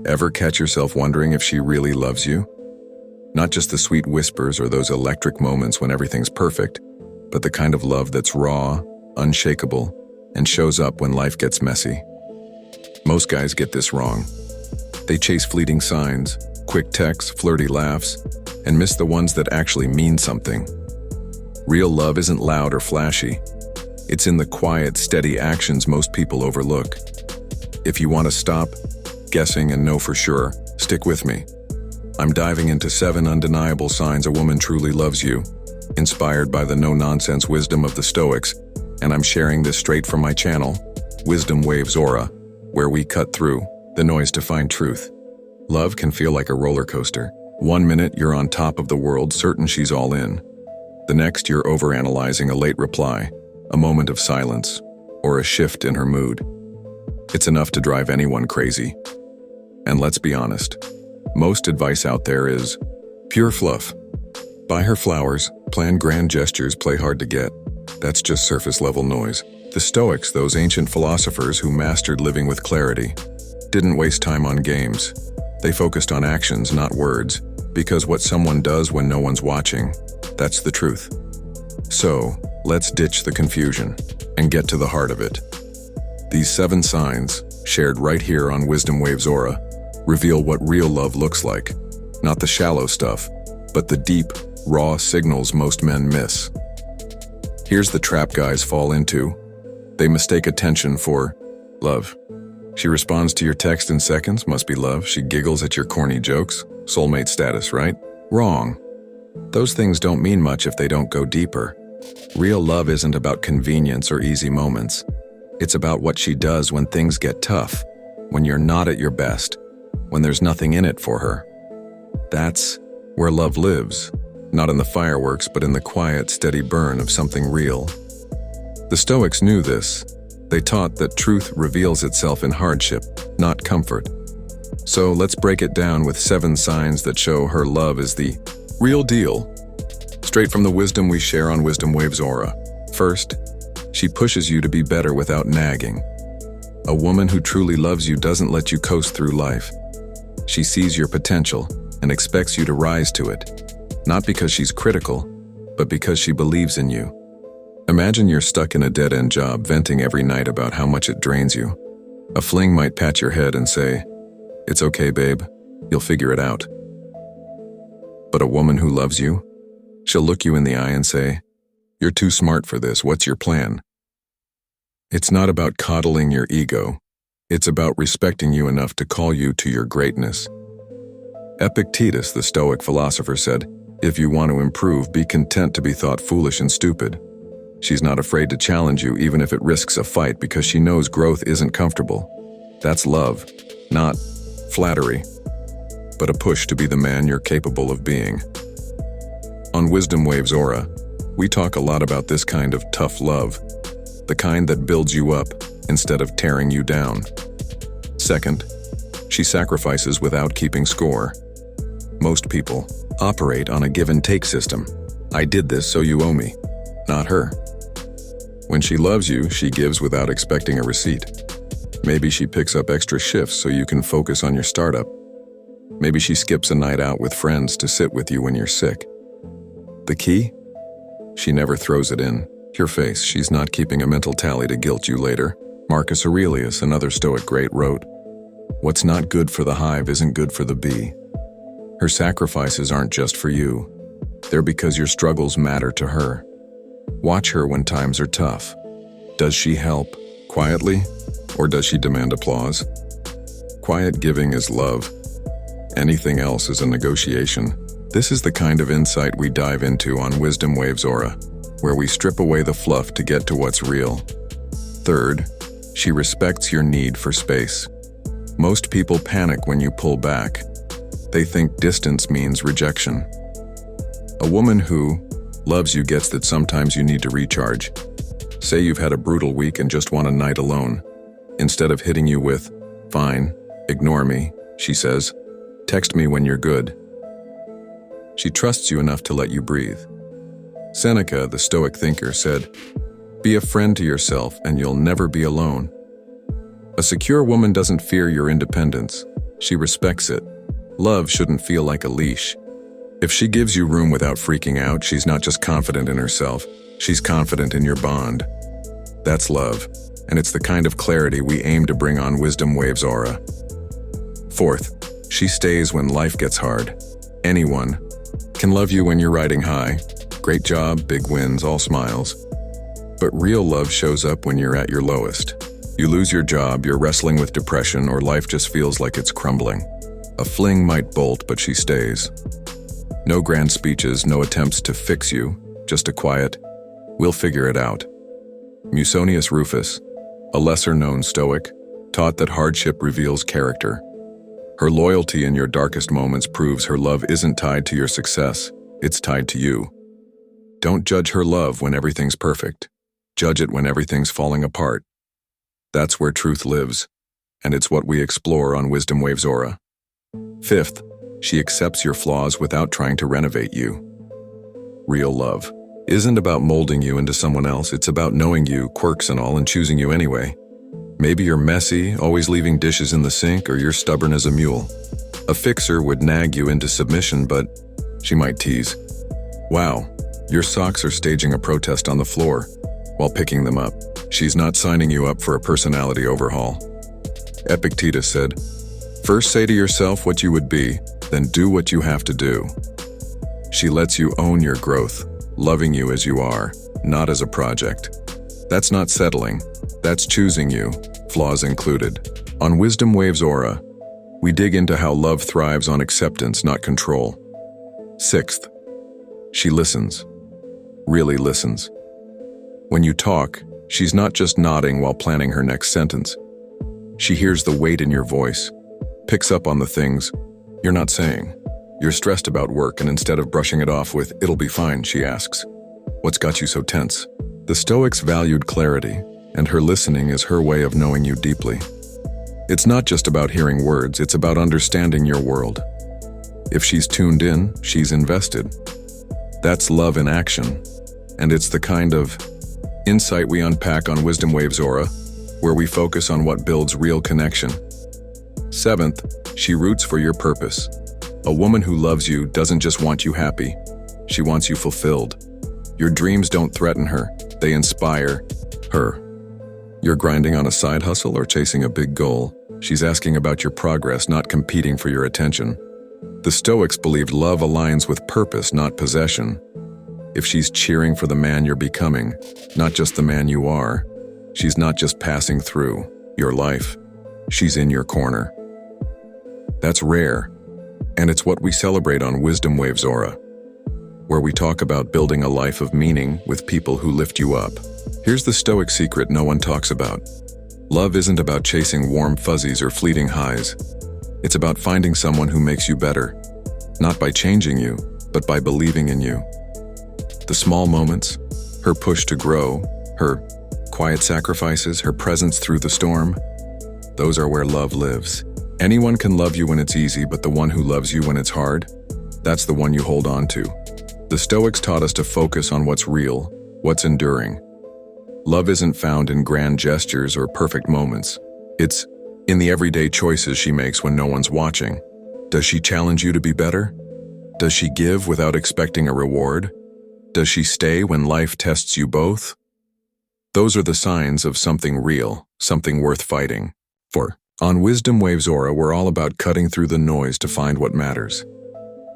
Ever catch yourself wondering if she really loves you? Not just the sweet whispers or those electric moments when everything's perfect, but the kind of love that's raw, unshakable, and shows up when life gets messy. Most guys get this wrong. They chase fleeting signs, quick texts, flirty laughs, and miss the ones that actually mean something. Real love isn't loud or flashy. It's in the quiet, steady actions most people overlook. If you want to stop guessing and know for sure, stick with me. I'm diving into 7 undeniable signs a woman truly loves you, inspired by the no-nonsense wisdom of the Stoics, and I'm sharing this straight from my channel, WisdomWavesAura, where we cut through the noise to find truth. Love can feel like a roller coaster. One minute you're on top of the world, certain she's all in. The next you're overanalyzing a late reply, a moment of silence, or a shift in her mood. It's enough to drive anyone crazy. And let's be honest, most advice out there is pure fluff. Buy her flowers, plan grand gestures, play hard to get. That's just surface-level noise. The Stoics, those ancient philosophers who mastered living with clarity, didn't waste time on games. They focused on actions, not words, because what someone does when no one's watching, that's the truth. So, let's ditch the confusion and get to the heart of it. These 7 signs, shared right here on WisdomWavesAura, reveal what real love looks like. Not the shallow stuff, but the deep, raw signals most men miss. Here's the trap guys fall into. They mistake attention for love. She responds to your text in seconds, must be love. She giggles at your corny jokes, soulmate status, right? Wrong. Those things don't mean much if they don't go deeper. Real love isn't about convenience or easy moments. It's about what she does when things get tough, when you're not at your best, when there's nothing in it for her. That's where love lives, not in the fireworks, but in the quiet, steady burn of something real. The Stoics knew this. They taught that truth reveals itself in hardship, not comfort. So let's break it down with 7 signs that show her love is the real deal. Straight from the wisdom we share on WisdomWavesAura. First, she pushes you to be better without nagging. A woman who truly loves you doesn't let you coast through life. She sees your potential and expects you to rise to it, not because she's critical, but because she believes in you. Imagine you're stuck in a dead-end job, venting every night about how much it drains you. A fling might pat your head and say, "It's okay, babe, you'll figure it out." But a woman who loves you, she'll look you in the eye and say, "You're too smart for this, what's your plan?" It's not about coddling your ego. It's about respecting you enough to call you to your greatness. Epictetus, the Stoic philosopher, said, "If you want to improve, be content to be thought foolish and stupid." She's not afraid to challenge you even if it risks a fight because she knows growth isn't comfortable. That's love, not flattery, but a push to be the man you're capable of being. On WisdomWavesAura, we talk a lot about this kind of tough love, the kind that builds you up instead of tearing you down. Second, she sacrifices without keeping score. Most people operate on a give-and-take system. I did this, so you owe me. Not her. When she loves you, she gives without expecting a receipt. Maybe she picks up extra shifts so you can focus on your startup. Maybe she skips a night out with friends to sit with you when you're sick. The key? She never throws it in your face. She's not keeping a mental tally to guilt you later. Marcus Aurelius, another Stoic great, wrote, "What's not good for the hive isn't good for the bee." Her sacrifices aren't just for you. They're because your struggles matter to her. Watch her when times are tough. Does she help quietly, or does she demand applause? Quiet giving is love. Anything else is a negotiation. This is the kind of insight we dive into on WisdomWavesAura, where we strip away the fluff to get to what's real. Third, she respects your need for space. Most people panic when you pull back. They think distance means rejection. A woman who loves you gets that sometimes you need to recharge. Say you've had a brutal week and just want a night alone. Instead of hitting you with, "Fine, ignore me," she says, "Text me when you're good." She trusts you enough to let you breathe. Seneca, the Stoic thinker, said, "Be a friend to yourself and you'll never be alone." A secure woman doesn't fear your independence. She respects it. Love shouldn't feel like a leash. If she gives you room without freaking out, she's not just confident in herself, she's confident in your bond. That's love, and it's the kind of clarity we aim to bring on Wisdom Waves Aura. Fourth, she stays when life gets hard. Anyone can love you when you're riding high. Great job, big wins, all smiles. But real love shows up when you're at your lowest. You lose your job, you're wrestling with depression, or life just feels like it's crumbling. A fling might bolt, but she stays. No grand speeches, no attempts to fix you, just a quiet, "We'll figure it out." Musonius Rufus, a lesser-known Stoic, taught that hardship reveals character. Her loyalty in your darkest moments proves her love isn't tied to your success, it's tied to you. Don't judge her love when everything's perfect. Judge it when everything's falling apart. That's where truth lives, and it's what we explore on Wisdom Waves Aura. Fifth, she accepts your flaws without trying to renovate you. Real love isn't about molding you into someone else, it's about knowing you, quirks and all, and choosing you anyway. Maybe you're messy, always leaving dishes in the sink, or you're stubborn as a mule. A fixer would nag you into submission, but she might tease, "Wow, your socks are staging a protest on the floor," while picking them up. She's not signing you up for a personality overhaul. Epictetus said, "First say to yourself what you would be, then do what you have to do." She lets you own your growth, loving you as you are, not as a project. That's not settling, that's choosing you, flaws included. On Wisdom Waves Aura, we dig into how love thrives on acceptance, not control. Sixth, she listens, really listens. When you talk, she's not just nodding while planning her next sentence. She hears the weight in your voice, picks up on the things you're not saying. You're stressed about work, and instead of brushing it off with, "It'll be fine," she asks, "What's got you so tense?" The Stoics valued clarity, and her listening is her way of knowing you deeply. It's not just about hearing words, it's about understanding your world. If she's tuned in, she's invested. That's love in action, and it's the kind of insight we unpack on Wisdom Waves Aura, where we focus on what builds real connection. Seventh, she roots for your purpose. A woman who loves you doesn't just want you happy, she wants you fulfilled. Your dreams don't threaten her, they inspire her. You're grinding on a side hustle or chasing a big goal, she's asking about your progress, not competing for your attention. The Stoics believed love aligns with purpose, not possession. If she's cheering for the man you're becoming, not just the man you are, she's not just passing through your life, she's in your corner. That's rare, and it's what we celebrate on Wisdom Waves Aura, where we talk about building a life of meaning with people who lift you up. Here's the Stoic secret no one talks about. Love isn't about chasing warm fuzzies or fleeting highs. It's about finding someone who makes you better, not by changing you, but by believing in you. The small moments, her push to grow, her quiet sacrifices, her presence through the storm, those are where love lives. Anyone can love you when it's easy, but the one who loves you when it's hard, that's the one you hold on to. The Stoics taught us to focus on what's real, what's enduring. Love isn't found in grand gestures or perfect moments. It's in the everyday choices she makes when no one's watching. Does she challenge you to be better? Does she give without expecting a reward? Does she stay when life tests you both? Those are the signs of something real, something worth fighting for. On Wisdom Waves Aura, we're all about cutting through the noise to find what matters.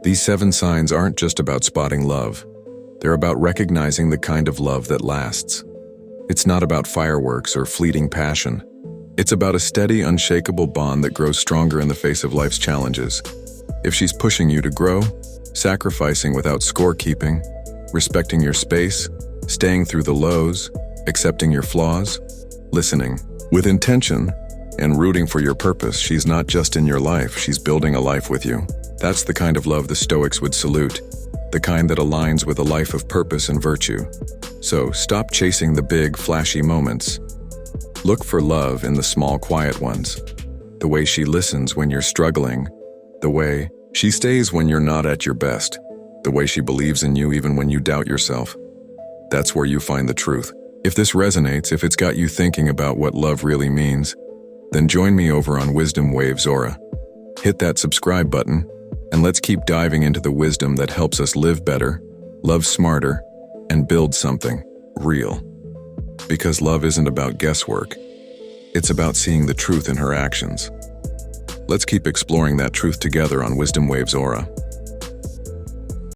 These 7 signs aren't just about spotting love. They're about recognizing the kind of love that lasts. It's not about fireworks or fleeting passion. It's about a steady, unshakable bond that grows stronger in the face of life's challenges. If she's pushing you to grow, sacrificing without scorekeeping, respecting your space, staying through the lows, accepting your flaws, listening with intention, and rooting for your purpose, she's not just in your life, she's building a life with you. That's the kind of love the Stoics would salute, the kind that aligns with a life of purpose and virtue. So stop chasing the big, flashy moments. Look for love in the small, quiet ones. The way she listens when you're struggling, the way she stays when you're not at your best, the way she believes in you even when you doubt yourself. That's where you find the truth. If this resonates, if it's got you thinking about what love really means, then join me over on Wisdom Waves Aura. Hit that subscribe button, and let's keep diving into the wisdom that helps us live better, love smarter, and build something real. Because love isn't about guesswork. It's about seeing the truth in her actions. Let's keep exploring that truth together on Wisdom Waves Aura.